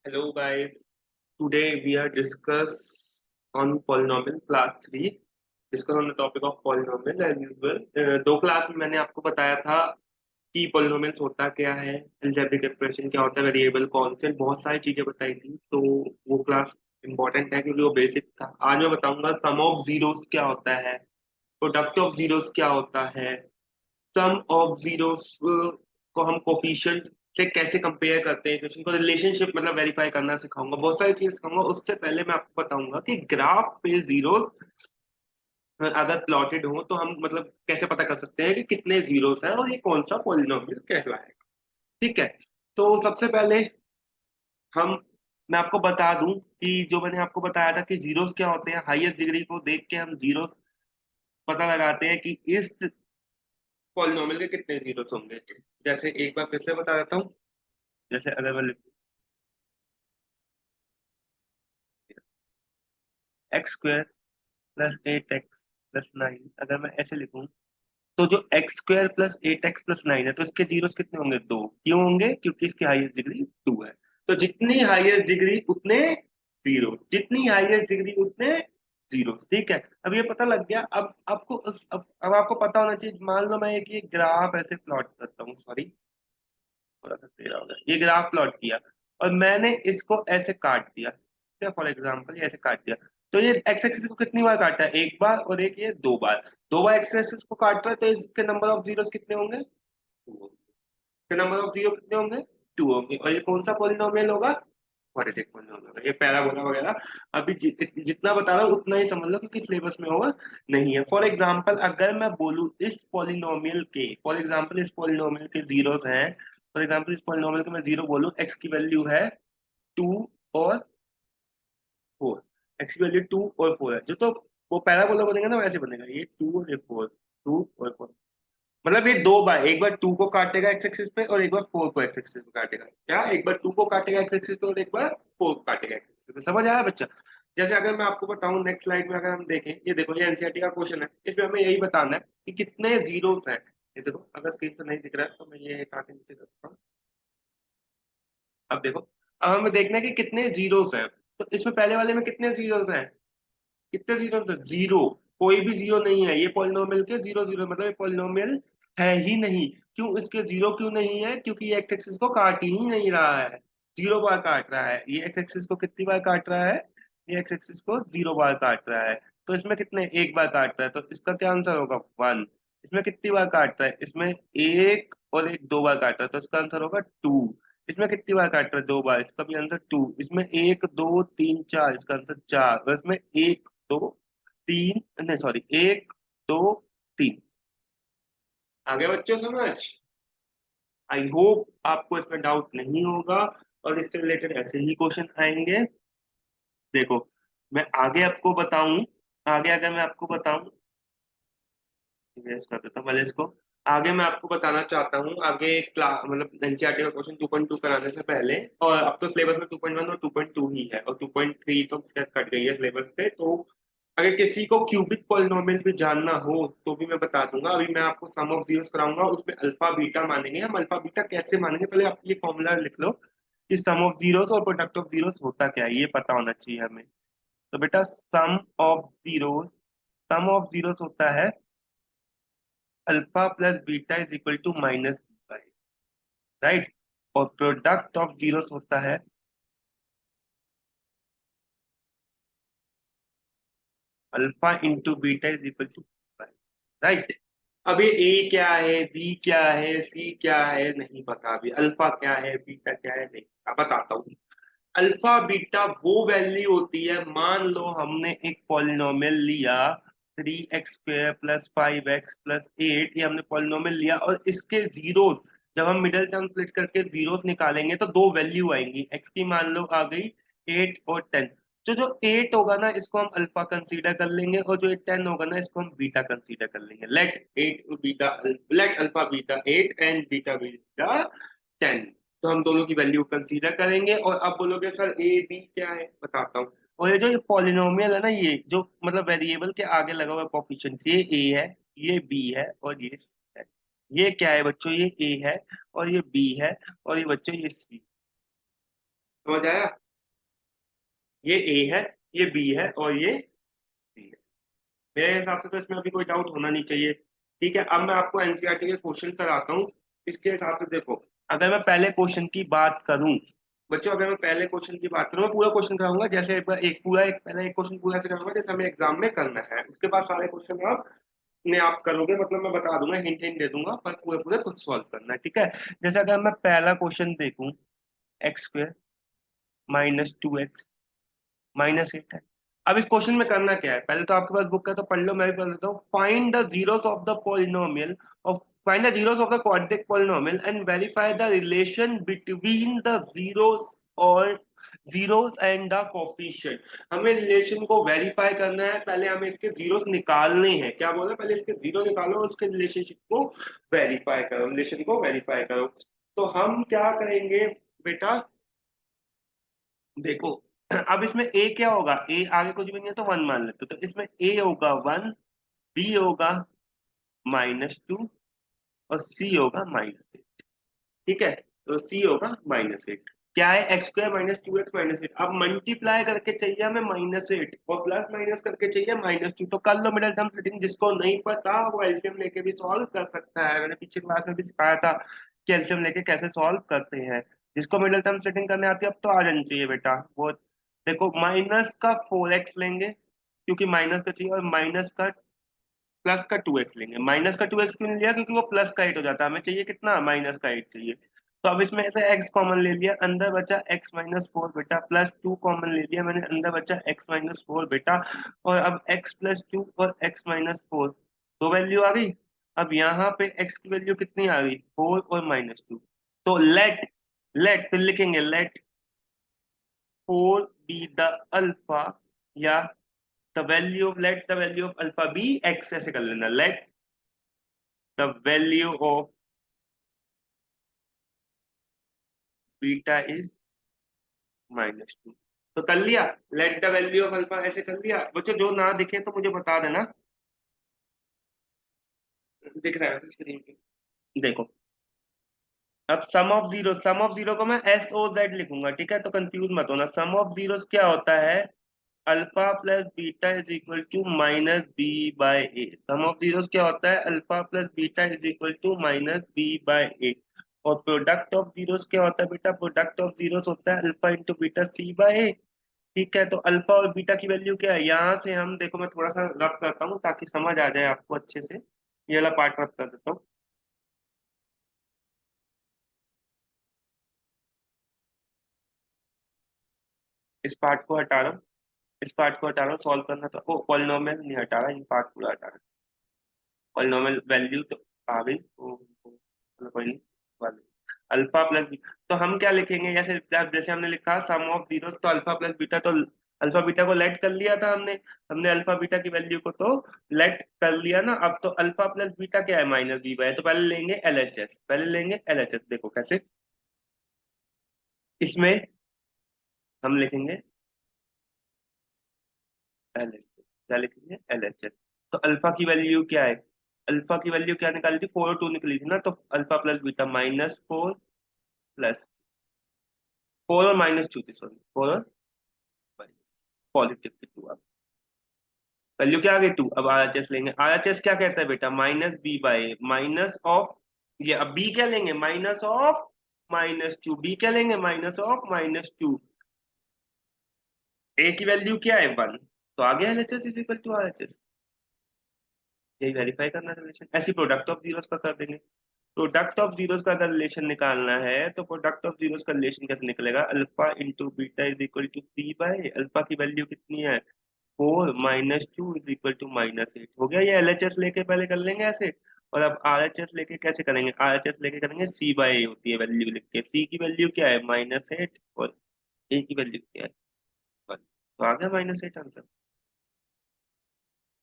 Hello guys, today we are discuss on polynomial class 3. Discuss on the topic of polynomial as usual. दो class में मैंने आपको बताया था कि polynomials होता क्या है, algebraic expression क्या होता है, वेरिएबल कॉन्स्टेंट, बहुत सारी चीजें बताई थी। तो वो क्लास इंपॉर्टेंट है क्योंकि वो बेसिक था। आज मैं बताऊंगा सम ऑफ जीरोस क्या होता है, प्रोडक्ट ऑफ जीरोस क्या होता है, सम ऑफ जीरोस को हम कोफिशिएंट से कैसे कंपेयर करते हैं, क्वेश्चन को रिलेशनशिप मतलब वेरीफाई करना सिखाऊंगा, बहुत सारी चीजें सिखाऊंगा। उससे पहले मैं आपको बताऊंगा कि ग्राफ पे जीरोस अगर प्लॉटेड हो तो हम मतलब कैसे पता कर सकते हैं कि कितने जीरोस हैं और ये कौन सा पॉलिनोमियल कहलाएगा। ठीक है, तो सबसे पहले हम मैं आपको बता दूं कि जो मैंने आपको बताया था कि जीरोस क्या होते हैं, हाईएस्ट डिग्री को देख के हम जीरोस पता लगाते हैं कि इस पॉलिनोमियल के कितने जीरोस होंगे। जैसे एक बार फिर से बता देता हूँ। जैसे अगर मैं लिखूं x square plus 8x plus 9, अगर मैं ऐसे लिखूं तो जो x square plus 8x plus 9 है तो इसके जीरोस कितने होंगे? दो। क्यों होंगे? क्योंकि इसकी हाईएस्ट डिग्री 2 है। तो जितनी हाईएस्ट डिग्री उतने जीरो, जितनी हाईएस्ट डिग्री उतने जीरो। ठीक है, अब ये पता लग गया। अब आपको अब आपको पता होना चाहिए। मान लो मैं एक ये ग्राफ ऐसे प्लॉट करता हूँ, सॉरी थोड़ा सा तेरा हो गया, ये ग्राफ प्लॉट किया और मैंने इसको ऐसे काट दिया। ठीक है, फॉर एग्जाम्पल ये ऐसे काट दिया। तो ये एक्स एक्सिस को कितनी बार काटा है? एक बार, और एक ये दो बार। दो बार एक्स एक्सिस को काट रहा है तो इसके नंबर ऑफ जीरोस कितने होंगे? टू। इसके नंबर ऑफ जीरो कितने होंगे? टू होंगे। और ये कौन सा पॉलिनोमियल होगा? क्वाड्रेटिक पॉलिनोमियल होगा। ये पैराबोला वगैरह अभी जितना बता रहा हूँ उतना ही समझ लो क्योंकि सिलेबस में होगा नहीं है। फॉर एग्जाम्पल अगर मैं बोलूँ इस पॉलिनोमियल के, फॉर एग्जाम्पल इस पॉलिनोमियल के जीरोस हैं, फॉर एग्जाम्पल इस पॉलिनोमियल के मैं जीरो बोलूँ, एक्स की वैल्यू है टू और फोर। एक्स की वैल्यू टू और फोर है जो, तो वो पैराबोला बनेगा ना वैसे बनेगा, ये टू और ये फोर, टू और फोर। मतलब ये दो बार, एक बार टू को काटेगा एक्स एक्सिस पे और एक बार फोर को एक्स एक्सिस पे काटेगा। क्या? एक बार टू को काटेगा एक्स एक्सिस पे और एक बार फोर को काटेगा एक्स एक्सिस पे। समझ आया बच्चा? जैसे अगर मैं आपको बताऊं नेक्स्ट स्लाइड में, अगर हम देखें, ये देखो ये एनसीईआरटी का क्वेश्चन है, इसमें हमें यही बताना है कि कितने जीरोस हैं। ये देखो, अगर स्क्रीन पर नहीं दिख रहा है तो मैं ये एक आगे नीचे करता हूँ। अब देखो, अब हमें देखना है कि कितने जीरोस हैं। तो इसमें पहले वाले में कितने जीरोस हैं? कितने जीरो थे? जीरो। कोई भी जीरो नहीं है। ये पॉलिनोमियल के जीरो जीरो मतलब ये पॉलिनोमियल है ही नहीं। क्यों इसके जीरो क्यों नहीं है? क्योंकि ये एक्स एक्सिस को काट ही नहीं रहा है, जीरो बार काट रहा है। ये एक्स एक्सिस को कितनी बार काट रहा है? ये एक्स एक्सिस को जीरो बार काट रहा है। तो इसमें कितने? एक बार काट रहा है, तो इसका क्या आंसर होगा? वन। इसमें कितनी बार काट रहा है? इसमें एक और एक दो बार काट रहा है, तो इसका आंसर होगा टू। इसमें कितनी बार काट रहा है? दो बार, इसका भी आंसर टू। इसमें एक दो तीन चार, इसका आंसर चार। और इसमें एक दो तीन, नहीं सॉरी, एक दो तीन। आगे बच्चों समझ? आई होप आपको इसमें डाउट नहीं होगा और इससे रिलेटेड ऐसे ही क्वेश्चन आएंगे। देखो, मैं आगे आपको बताऊं, आगे अगर मैं आपको बताऊं, इरेज कर देता हूं पहले इसको। आगे मैं आपको बताना चाहता हूँ, आगे क्लास मतलब एनसीईआरटी का क्वेश्चन 2.2 कराने से पहले, और अब तो सिलेबस में 2.1 और 2.2 ही है और 2.3 तो शायद कट गई है सिलेबस से। तो अगर किसी को क्यूबिक पॉलिनोमियल भी जानना हो तो भी मैं बता दूंगा। अभी मैं आपको सम ऑफ जीरोस कराऊंगा, उसमें अल्फा बीटा मानेंगे हम। अल्फा बीटा कैसे मानेंगे, पहले आप ये फॉर्मूला लिख लो कि सम ऑफ जीरोस और प्रोडक्ट ऑफ जीरोस होता क्या है, ये पता होना चाहिए हमें। तो बेटा सम ऑफ जीरोस होता है alpha plus beta is equal to minus beta, right. और प्रोडक्ट ऑफ जीरोस होता है alpha into beta is equal to, right. अब ये ए क्या है, बी क्या है, सी क्या है नहीं पता। अभी अल्फा क्या है, बीटा क्या है नहीं पता, बताता हूँ। अल्फा बीटा वो वैल्यू होती है, मान लो हमने एक पॉलिनोमियल लिया 3x² प्लस 5x प्लस 8, ये हमने पॉलिनोमियल लिया और इसके जीरोस, जब हम मिडिल टर्म स्प्लिट करके जीरोस निकालेंगे तो दो वैल्यू आएंगी। x की मान लो आ गई 8 और 10। जो जो 8 होगा ना इसको हम अल्फा कंसीडर कर लेंगे और जो 10 होगा ना इसको हम बीटा कंसीडर कर लेंगे। Let alpha beta 8 and beta beta 10। तो हम दोनों की वैल्यू कंसीडर करेंगे और अब बोलोगे सर ए बी क्या है, बताता हूँ। और ये जो ये पॉलिनोमियल है ना, ये जो मतलब वेरिएबल के आगे लगा हुआ कोफिशिएंट, ये ए है, ये बी है और ये C है। ये क्या है बच्चों? ये ए है और ये बी है और ये बच्चों ये सी। समझ आया? ये ए है, ये बी है और ये सी है। मेरे हिसाब से तो इसमें अभी कोई डाउट होना नहीं चाहिए। ठीक है, अब मैं आपको एनसीईआरटी के क्वेश्चन कराता हूँ। इसके हिसाब से देखो, अगर मैं पहले क्वेश्चन की बात करूं, बच्चों अगर मैं पहले क्वेश्चन की बात करूं, मैं पूरा क्वेश्चन कराऊंगा, जैसे एक बार एक पूरा एक पहले एक क्वेश्चन पूरा से कराऊंगा जैसे हमें एग्जाम में करना है, उसके बाद सारे क्वेश्चन आप ने आप करोगे, मतलब मैं बता दूंगा, हिंट हिंट दे दूंगा, पर पूरे पूरे खुद सॉल्व करना है। ठीक है, जैसे अगर मैं पहला क्वेश्चन देखूं, एक्स स्क्वायर -2x -8 है। अब इस क्वेश्चन में करना क्या है, पहले तो आपके पास बुक है तो पढ़ लो, मैं भी पढ़ लेता हूँ। Find the zeros of the polynomial of find the zeros of the quadratic polynomial and verify the relation between the zeros और जीरोस एंड द कोफिशिएंट। हमें रिलेशन को वेरीफाई करना है, पहले हमें इसके जीरोस निकालने हैं। क्या बोल रहे हैं, पहले इसके जीरो निकालो और उसके रिलेशनशिप को वेरीफाई करो, रिलेशन को वेरीफाई करो। तो हम क्या करेंगे बेटा, देखो अब इसमें ए क्या होगा, ए आगे कुछ भी नहीं है तो 1 मान लेते, तो इसमें ए होगा 1, बी होगा -2 और सी होगा -8। ठीक है, तो सी होगा -8। क्या है, एक्स स्क्वायर -2x -8। अब मल्टीप्लाई करके चाहिए हमें -8 और प्लस माइनस करके चाहिए -2। तो कर लो मिडिल टर्म स्प्लिटिंग, जिसको नहीं पता वो एलसीएम लेके भी सॉल्व कर सकता है। मैंने पीछे क्लास में भी सिखाया था कि एलसीएम लेके कैसे सॉल्व करते हैं। जिसको मिडिल टर्म स्प्लिटिंग करने आती है अब तो आ जानी चाहिए बेटा वो। देखो माइनस का 4x लेंगे क्योंकि माइनस का चाहिए, और माइनस का प्लस का 2x लेंगे। माइनस का 2x क्यों नहीं लिया, क्योंकि वो प्लस का 8 हो जाता है, हमें चाहिए कितना, -8 चाहिए। तो अब इसमें ऐसे x कॉमन ले लिया, अंदर बचा x-4 बेटा, +2 कॉमन ले लिया मैंने, अंदर बचा x-4 बेटा। और अब x+2 और x-4 दो वैल्यू आ गई। अब यहाँ पे x की वैल्यू कितनी आ गई, 4 और -2। तो लेट लेट फिर लिखेंगे लेट 4 बी द अल्फा, या let the value of alpha be x, ऐसे कर लेना, let the value of beta is -2। तो कर लिया, let the value of alpha ऐसे कर लिया। बच्चों जो ना दिखे तो मुझे बता देना। दिख रहा है स्क्रीन पे, देखो। अब सम ऑफ जीरो को मैं SOZ लिखूंगा, ठीक है, तो कंफ्यूज मत होना। सम ऑफ जीरोस क्या होता है, alpha plus beta is equal to -b/a। Sum of zeros क्या होता है, alpha plus beta is equal to -b/a। और प्रोडक्ट ऑफ जीरोस क्या होता है बेटा, प्रोडक्ट ऑफ जीरोस होता है अल्फा इंटू बीटा c/a। ठीक है, तो अल्फा और बीटा की वैल्यू क्या है, यहाँ से हम देखो, मैं थोड़ा सा रब करता हूँ ताकि समझ आ जाए आपको अच्छे से। ये वाला पार्ट रब कर देता हूँ। इस पार्ट को हटा रहा हूँ, इस पार्ट को हटा रहा हूँ, सॉल्व करना तो ओ पॉलिनोमियल नहीं हटा रहा, ये पार्ट पूरा हटा रहा। पॉलिनोमियल वैल्यू तो आ गई, चलो कोई नहीं। अल्फा प्लस, तो हम क्या लिखेंगे, जैसे जैसे हमने लिखा सम ऑफ जीरोस, तो अल्फा प्लस बीटा, तो अल्फा बीटा को लेट कर लिया था हमने। हमने अल्फा बीटा की वैल्यू को तो लेट कर लिया ना। अब तो अल्फा प्लस बीटा क्या है, -b/, तो पहले लेंगे एलएचएस, पहले लेंगे एलएचएस। देखो कैसे, इसमें हम लिखेंगे एलएचएस, क्या लिखेंगे एलएचएस। तो अल्फा की वैल्यू क्या है, अल्फा की वैल्यू क्या निकाली थी, 4 और 2 निकली थी ना, तो अल्फा प्लस बीटा -4 प्लस 4 और -2 थी, सॉरी 4 और पॉजिटिव की 2। अब वैल्यू क्या आ गई 2। अब आरएचएस लेंगे, आरएचएस क्या कहता है बेटा, -b/a, माइनस ऑफ, ये अब बी क्या लेंगे, -2। बी क्या लेंगे, -2। ए की वैल्यू क्या है 1, तो आ गया LHS is equal to RHS. यही वेरीफाई करना रिलेशन, ऐसी प्रोडक्ट ऑफ जीरोस का कर देंगे। प्रोडक्ट ऑफ जीरोस का अगर रिलेशन निकालना है तो प्रोडक्ट ऑफ जीरोस का रिलेशन कैसे निकलेगा, alpha into beta is equal to c/a। अल्फा की वैल्यू कितनी है, 4 -2 इज इक्वल टू -8 हो गया। ये एलएचएस लेके पहले कर लेंगे ऐसे। और अब आरएचएस लेके कैसे करेंगे, आरएचएस लेके करेंगे c/a होती है वैल्यू लिख के, c की वैल्यू क्या है -8 और a की वैल्यू क्या है 1। तो आ गया -8 आंसर,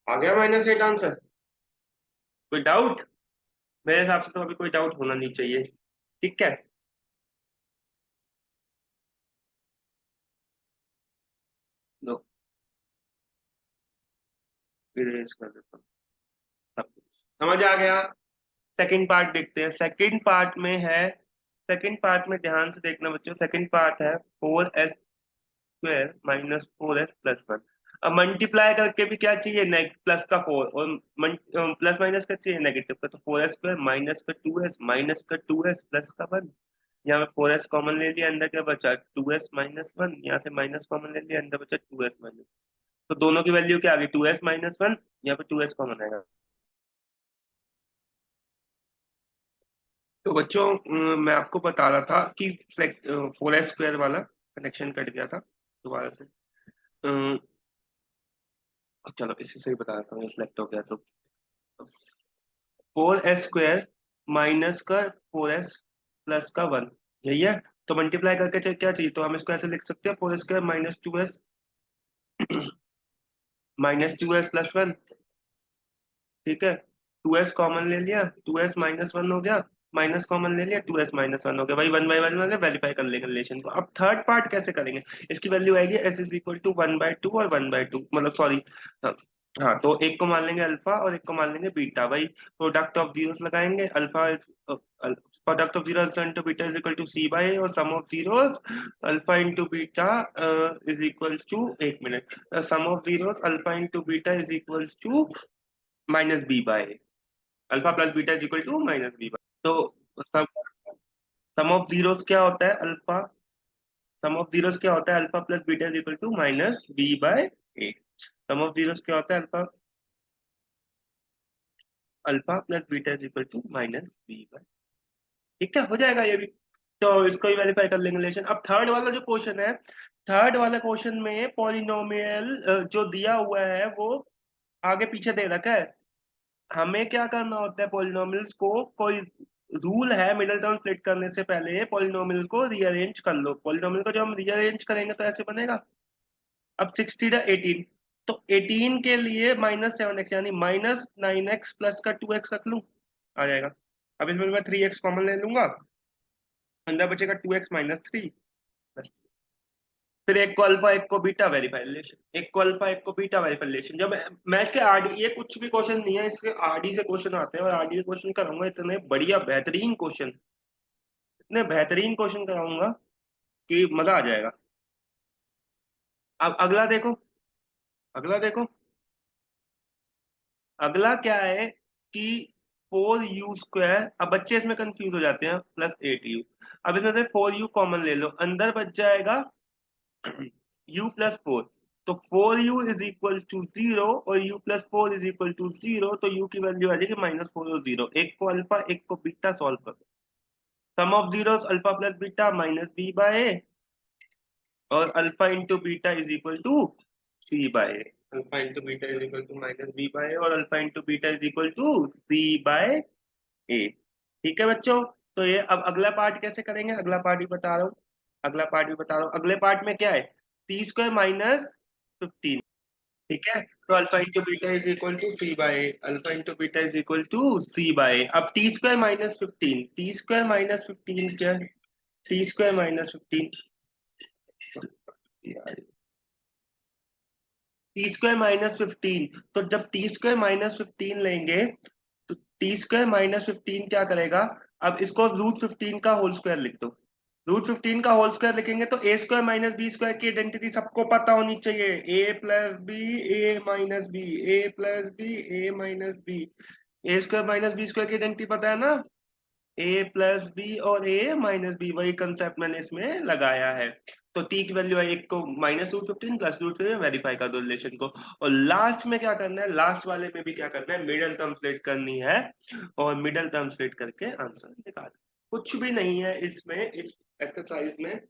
आ गया -8 आंसर। कोई डाउट, मेरे हिसाब से तो अभी कोई डाउट होना नहीं चाहिए। ठीक है, लो इरेज कर देता हूँ सब कुछ। समझ आ गया। सेकंड पार्ट देखते हैं, सेकंड पार्ट में है सेकंड पार्ट में ध्यान से देखना बच्चों, सेकंड पार्ट है 4s² माइनस 4s+1। अब मल्टीप्लाई करके भी क्या चाहिए, प्लस का 4, और प्लस माइनस का चाहिए नेगेटिव का, तो 4s² माइनस का 2s माइनस का 2s प्लस का 1। यहाँ पे 4s कॉमन ले लिया, अंदर क्या बचा 2s-1, यहाँ से माइनस कॉमन ले लिया, अंदर बचा 2s-, तो दोनों की वैल्यू क्या आ गई 2s-1, यहाँ पे 2s कॉमन आएगा। तो बच्चों मैं आपको बता रहा था कि 4s² वाला कनेक्शन कट गया था दोबारा से। चलो इसी से ही बता देता हूँ, सिलेक्ट हो गया तो 4s² माइनस का 4s+1, यही है। तो मल्टीप्लाई करके क्या चाहिए, तो हम इसको ऐसे लिख सकते हैं 4s² minus 2s minus 2s+1। ठीक है, 2s कॉमन ले लिया, 2s-1 हो गया, माइनस कॉमन ले लिया, 2s-1 हो गया, भाई 1/1 वाले वेरीफाई कर लेंगे रिलेशन को। अब थर्ड पार्ट कैसे करेंगे, इसकी वैल्यू आएगी s= 1/2 और 1/2, मतलब सॉरी, हाँ हाँ, तो एक को मान लेंगे अल्फा और एक को मान लेंगे बीटा, भाई प्रोडक्ट ऑफ जीरोस लगाएंगे, alpha product of zero alpha into beta is equal to c/a, और sum of zeros alpha into beta is equal to, एक minute, sum of zeros alpha into beta is equal to -b/a, alpha plus beta is equal to -b/a। तो सम सम of zeros क्या होता है, सम of zeros क्या होता है, alpha plus beta is equal to -b/a। Sum of zeros क्या होता है, alpha plus beta is equal to -b/, ठीक है, हो जाएगा ये भी। तो इसको ही वेरीफाई कर लेंगे रिलेशन। अब थर्ड वाला जो क्वेश्चन है, थर्ड वाला क्वेश्चन में पॉलिनोमियल जो दिया हुआ है वो आगे पीछे दे रखा है। हमें क्या करना होता है, पॉलिनोमियल्स को, कोई रूल है मिडिल टर्म स्प्लिट करने से पहले पॉलिनोमियल को रीअरेंज कर लो। पॉलिनोमियल को जब हम रीअरेंज करेंगे तो ऐसे बनेगा। अब 60 18, तो 18 के लिए -7x यानी -9x प्लस का 2x रख लूं, आ जाएगा। अब इसमें मैं 3x कॉमन ले लूंगा, अंदर बचेगा 2x-3। फिर एक को अल्फा एक को बीटा वेरीफाई रिलेशन, एक को अल्फा एक को बीटा वेरीफाई रिलेशन। जब मैं इसके आरडी, ये कुछ भी क्वेश्चन नहीं है, इसके आरडी से क्वेश्चन आते हैं, और आरडी के क्वेश्चन कराऊंगा इतने बढ़िया बेहतरीन क्वेश्चन, इतने बेहतरीन क्वेश्चन कराऊंगा कि मजा आ जाएगा। अब अगला देखो, अगला देखो, अगला क्या है कि 4u², अब बच्चे इसमें कंफ्यूज हो जाते हैं, +8u। अब इसमें से 4u कॉमन ले लो, अंदर बच जाएगा u+4, तो 4u इज इक्वल टू 0 और u+4 इज इक्वल टू 0, तो u की वैल्यू आ जाएगी -4 और 0। एक को अल्फा एक को बीटा सॉल्व करो, sum of zeros alpha plus beta -b/a, और alpha into beta is equal to c/a, alpha into beta is equal to -b/a, और alpha into beta is equal to c/a। ठीक है बच्चों, तो ये अब अगला पार्ट कैसे करेंगे, अगला पार्ट भी बता रहा हूँ, अगला पार्ट भी बता रहा हूँ। अगले पार्ट में क्या है, t² - 15, ठीक है, तो alpha into beta is equal to c/a, alpha into beta is equal to c/a। अब t² - 15 क्या है, t² - 15, t² - 15, तो जब t² - 15 लेंगे तो t² - 15 क्या करेगा, अब इसको √15 का होल स्क्वायर लिख दो। √15 का होल स्क्वायर लिखेंगे तो a² - b² की आइडेंटिटी सबको पता होनी चाहिए, a+b, a-b, a+b, a-b, a² - b² की आइडेंटिटी पता है ना, a+b और a-b, वही कंसेप्ट मैंने इसमें लगाया है। तो t की वैल्यू है, एक को -√15 +√15 वेरीफाई कर दो रिलेशन को। और लास्ट में क्या करना है, लास्ट वाले में भी क्या करना है, मिडिल टर्म स्प्लिट करनी है, और मिडिल टर्म स्प्लिट करके आंसर निकाल। कुछ भी नहीं है इसमें, इस एक्सरसाइज में।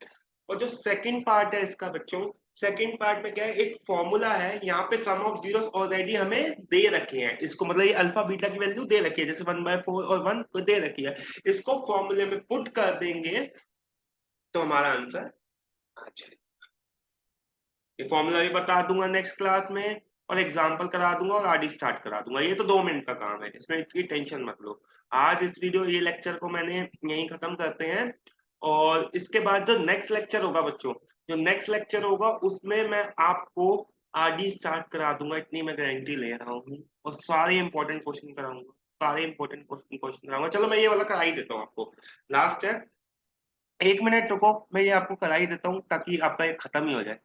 और जो सेकंड पार्ट है इसका बच्चों, सेकंड पार्ट में क्या है, एक फॉर्मूला है, यहाँ पे सम ऑफ जीरोस ऑलरेडी हमें दे रखे हैं, इसको मतलब ये अल्फा बीटा की वैल्यू दे रखी है, जैसे 1/4 और 1 को दे रखी है, इसको फॉर्मूले में पुट कर देंगे तो हमारा आंसर आ जाएगा। ये फॉर्मूला भी बता दूंगा नेक्स्ट क्लास में, और एग्जाम्पल करा दूंगा, और आगे स्टार्ट करा दूंगा। ये तो 2 मिनट का काम है, इसमें इतनी टेंशन मत लो। आज इस वीडियो, ये लेक्चर को मैंने यहीं खत्म करते हैं, और इसके बाद जो नेक्स्ट लेक्चर होगा बच्चों, जो नेक्स्ट लेक्चर होगा उसमें मैं आपको आगे स्टार्ट करा दूंगा, इतनी मैं गारंटी ले रहा हूँ, और सारे इंपॉर्टेंट क्वेश्चन कराऊंगा, सारे इंपॉर्टेंट क्वेश्चन कराऊंगा। चलो मैं ये वाला करा ही देता हूँ आपको, लास्ट है। एक मिनट रुको, मैं ये आपको करा ही देता हूँ ताकि आपका ये खत्म ही हो जाए।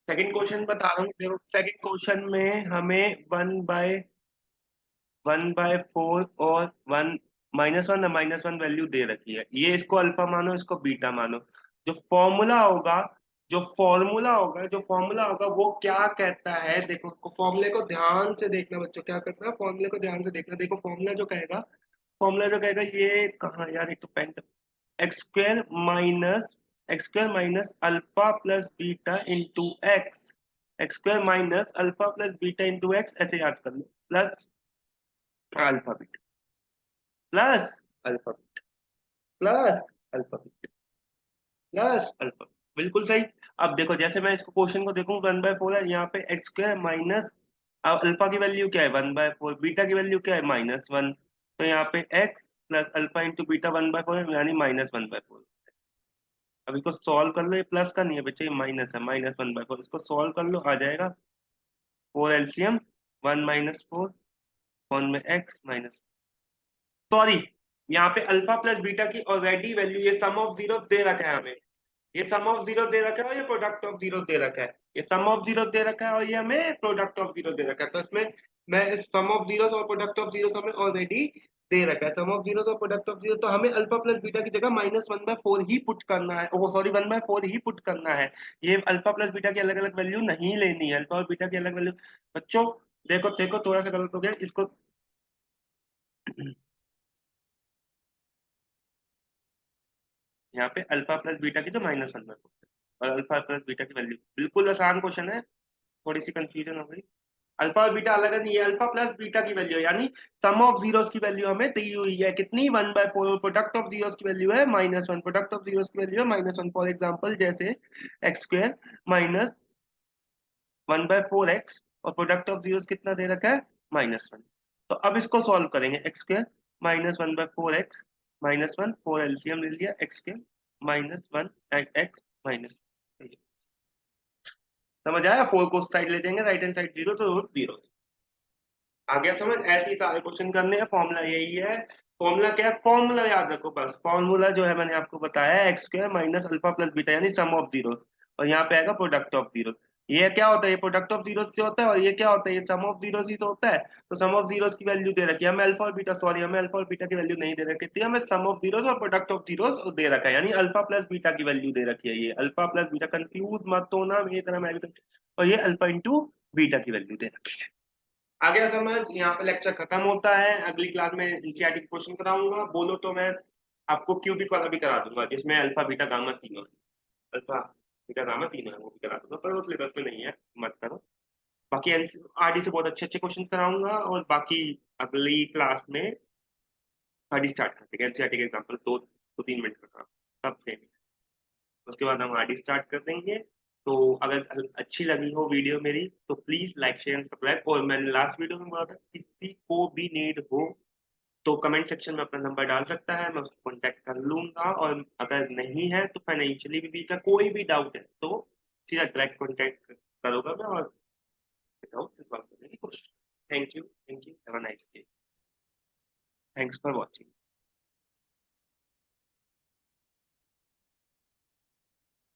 सेकंड क्वेश्चन बता रहा हूँ, देखो सेकंड क्वेश्चन में हमें 1/4 और 1 -1 वैल्यू दे रखी है, ये इसको अल्फा मानो, इसको बीटा मानो। जो फॉर्मूला होगा जो फॉर्मूला होगा वो क्या कहता है, देखो फॉर्मूले को ध्यान से देखना बच्चों, क्या करना है, फॉर्मूले को ध्यान से देखना। देखो फॉर्मूला जो कहेगा ये कहाँ यार, एक तो pen, x square minus alpha plus beta into x, ऐसे याद कर लो, plus alpha beta, plus alpha beta, plus alpha beta, plus alpha. बिल्कुल सही। अब देखो जैसे मैं इसको क्वेश्चन को देखूं, 1/4 है, यहाँ पे एक्स स्क्वायर माइनस अल्फा की वैल्यू क्या है 1/4, बीटा की वैल्यू क्या है -1, तो यहाँ पे x plus alpha into beta 1/4 यानी -1/4। अब इसको सॉल्व कर लो, ये प्लस का नहीं है बच्चे, ये माइनस है, -1/4, इसको सॉल्व कर लो, आ जाएगा 4 एलसीएम, 1 - 4, 1 में एक्स माइनस, सॉरी, यहाँ पे अल्फा प्लस बीटा की ऑलरेडी वैल्यू, ये सम ऑफ जीरो दे रखा है हमें, ये सम ऑफ जीरो दे रखा है और ये प्रोडक्ट ऑफ जीरो दे रखा है, ये सम ऑफ जीरो दे रखा है और ये हमें प्रोडक्ट ऑफ जीरो दे रखा है, तो इसमें मैं इस सम ऑफ जीरो और प्रोडक्ट ऑफ जीरो हमें ऑलरेडी दे रखा है, सम ऑफ जीरो और प्रोडक्ट ऑफ जीरो, तो हमें अल्फा प्लस बीटा की जगह -1/4 ही पुट करना है, ओ सॉरी 1/4 ही पुट करना है। ये अल्फा प्लस बीटा की अलग अलग वैल्यू नहीं लेनी है, अल्फा और बीटा की अलग वैल्यू। बच्चों देखो देखो थोड़ा सा गलत हो गया इसको, यहाँ पे अल्फा प्लस बीटा की तो -1/4 और अल्फा प्लस बीटा की वैल्यू, बिल्कुल आसान क्वेश्चन है, थोड़ी सी कंफ्यूजन हो गई। अल्फा और बीटा अलग है नहीं, ये अल्फा प्लस बीटा की वैल्यू है, यानी सम ऑफ जीरोस की वैल्यू हमें दी हुई है कितनी 1/4, प्रोडक्ट ऑफ जीरोस की वैल्यू है -1, प्रोडक्ट ऑफ जीरोस की वैल्यू है -1, फॉर एग्जांपल जैसे एक्स स्क्वायर माइनस 1/4 एक्स, और प्रोडक्ट ऑफ जीरोस कितना दे रखा है -1। तो अब इसको सॉल्व करेंगे, एक्स स्क्वायर -1/4 एक्स -1, 4 एलसीएम ले लिया, एक्स स्क्वायर -1 एक्स माइनस, समझ आया, 4 को साइड ले जाएंगे, राइट हैंड साइड जीरो तो रूट जीरो। आ गया समझ, ऐसे ही सारे क्वेश्चन करने हैं, फॉर्मूला यही है। फॉर्मूला क्या है, फॉर्मूला याद रखो बस, फॉर्मूला जो है मैंने आपको बताया है, x square minus alpha plus beta यानी सम ऑफ जीरो, और यहाँ पे आएगा प्रोडक्ट ऑफ जीरो। ये क्या होता है, ये प्रोडक्ट ऑफ जीरो से होता है, और ये क्या होता है, ये सम ऑफ जीरो से तो होता है। तो सम ऑफ जीरोस की वैल्यू दे रखी है हमें, अल्फा और बीटा, सॉरी हमें अल्फा और बीटा की वैल्यू नहीं दे रखी थी, हमें सम ऑफ जीरोस और प्रोडक्ट ऑफ जीरोस दे रखा है, यानी अल्फा प्लस बीटा की वैल्यू दे रखी है, ये अल्फा प्लस बीटा, कंफ्यूज मत होना मेरी तरह मैं भी, और ये अल्फा इंटू बीटा की वैल्यू दे रखी है। आ गया समझ, यहाँ पे लेक्चर खत्म होता है, अगली क्लास में एनसीईआरटी के क्वेश्चन कराऊंगा, बोलो तो मैं आपको क्यूबिक वाला भी करा दूंगा, जिसमें अल्फा बीटा गामा तीनों है, अल्फा बीटा गामा तीनों है, वो भी करा दूंगा, पर वो सिलेबस में नहीं है, मत करो। बाकी आरडी से बहुत अच्छे अच्छे क्वेश्चन कराऊंगा, और बाकी अगली क्लास में आरडी स्टार्ट करते हैं, एनसीईआरटी के एग्जाम्पल 2-3 मिनट का काम, सब सेम। उसके बाद हम आरडी स्टार्ट कर देंगे। तो अगर अच्छी लगी हो वीडियो मेरी तो प्लीज लाइक शेयर सब्सक्राइब, और मैंने लास्ट वीडियो में बोला था किसी को भी नीड हो तो कमेंट सेक्शन में अपना नंबर डाल सकता है, मैं उसको कांटेक्ट कर लूंगा, और अगर नहीं है तो फाइनेंशियली भी का कोई भी डाउट है तो सीधा डायरेक्ट कांटेक्ट करूंगा मैं, और डाउट सॉल्व करने की कोशिश। Thank you, have a nice day, thanks for watching.